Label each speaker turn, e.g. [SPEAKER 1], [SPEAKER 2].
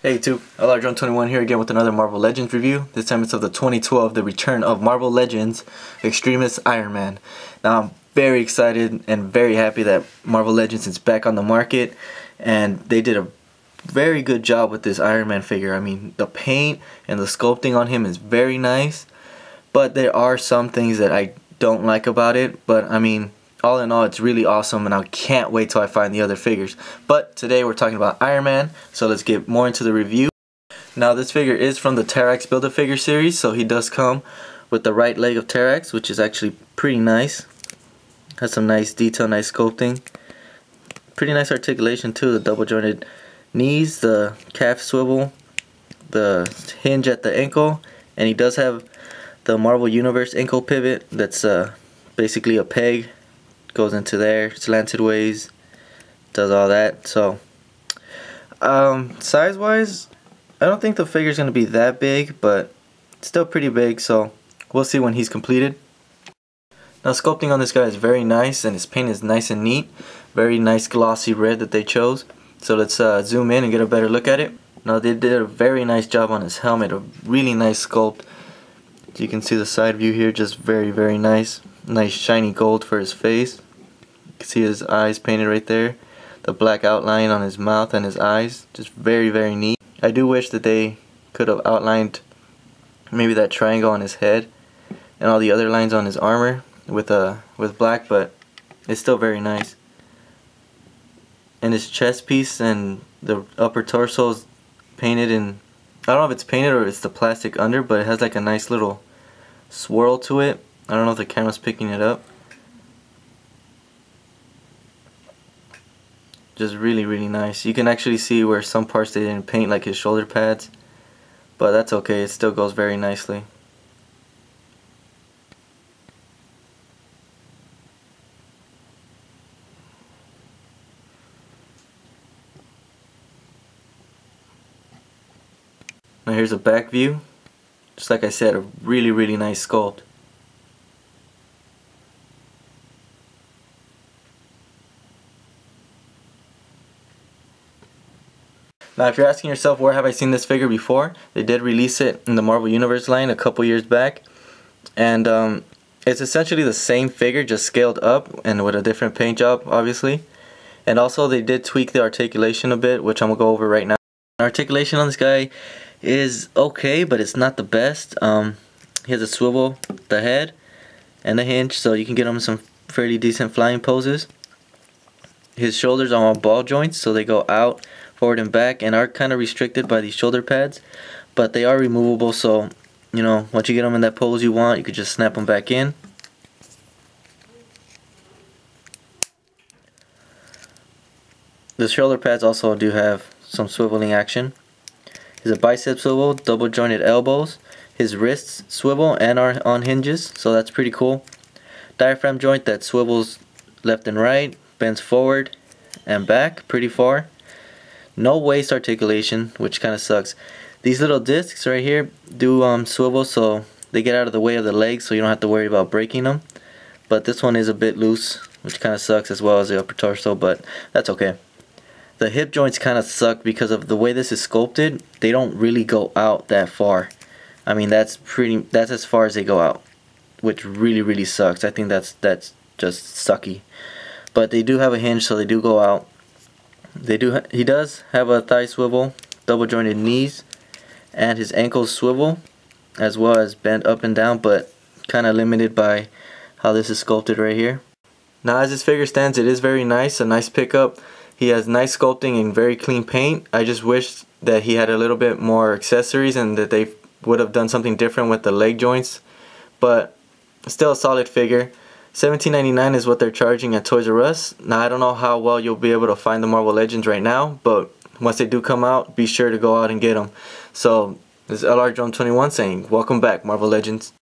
[SPEAKER 1] Hey YouTube, LRDrone21 here again with another Marvel Legends review. This time it's of the 2012, the return of Marvel Legends Extremis Iron Man. Now I'm very excited and very happy that Marvel Legends is back on the market, and they did a very good job with this Iron Man figure. I mean, the paint and the sculpting on him is very nice, but there are some things that I don't like about it. But I mean, all in all, it's really awesome, and I can't wait till I find the other figures. But today we're talking about Iron Man, so let's get more into the review. Now this figure is from the Terrax Build-A-Figure series, so he does come with the right leg of Terrax, which is actually pretty nice. Has some nice detail, nice sculpting. Pretty nice articulation too, the double jointed knees, the calf swivel, the hinge at the ankle, and he does have the Marvel Universe ankle pivot that's basically a peg. Goes into there, slanted ways, does all that. So size wise, I don't think the figure's gonna be that big, but it's still pretty big, so we'll see when he's completed. Now sculpting on this guy is very nice, and his paint is nice and neat. Very nice glossy red that they chose. So let's zoom in and get a better look at it. Now they did a very nice job on his helmet, a really nice sculpt. So you can see the side view here, just very nice. Nice shiny gold for his face. You can see his eyes painted right there. The black outline on his mouth and his eyes, just very neat. I do wish that they could have outlined maybe that triangle on his head and all the other lines on his armor with black, but it's still very nice. And his chest piece and the upper torso is painted in, I don't know if it's painted or it's the plastic under, but it has like a nice little swirl to it. I don't know if the camera's picking it up. Just really nice. You can actually see where some parts they didn't paint, like his shoulder pads, but that's okay, it still goes very nicely. Now here's a back view. Just like I said, a really nice sculpt. Now if you're asking yourself where have I seen this figure before, they did release it in the Marvel Universe line a couple years back, and it's essentially the same figure, just scaled up and with a different paint job obviously. And also they did tweak the articulation a bit, which I'm going to go over right now. The articulation on this guy is okay, but it's not the best. He has a swivel, the head, and the hinge, so you can get him some fairly decent flying poses. His shoulders are all ball joints, so they go out, forward and back, and are kind of restricted by these shoulder pads, but they are removable, so you know, once you get them in that pose you want, you could just snap them back in. The shoulder pads also do have some swiveling action. He's a bicep swivel, double jointed elbows. His wrists swivel and are on hinges, so that's pretty cool. Diaphragm joint that swivels left and right, bends forward and back pretty far. No waist articulation, which kind of sucks. These little discs right here do swivel, so they get out of the way of the legs, so you don't have to worry about breaking them. But this one is a bit loose, which kind of sucks, as well as the upper torso, but that's okay. The hip joints kind of suck because of the way this is sculpted. They don't really go out that far. I mean, that's as far as they go out, which really sucks. I think that's just sucky. But they do have a hinge, so they do go out. He does have a thigh swivel, double jointed knees, and his ankles swivel, as well as bend up and down, but kind of limited by how this is sculpted right here. Now as this figure stands, it is very nice, a nice pickup. He has nice sculpting and very clean paint. I just wish that he had a little bit more accessories and that they would have done something different with the leg joints, but still a solid figure. $17.99 is what they're charging at Toys R Us. Now I don't know how well you'll be able to find the Marvel Legends right now, but once they do come out, be sure to go out and get them. So this is LRDrone21 saying welcome back, Marvel Legends.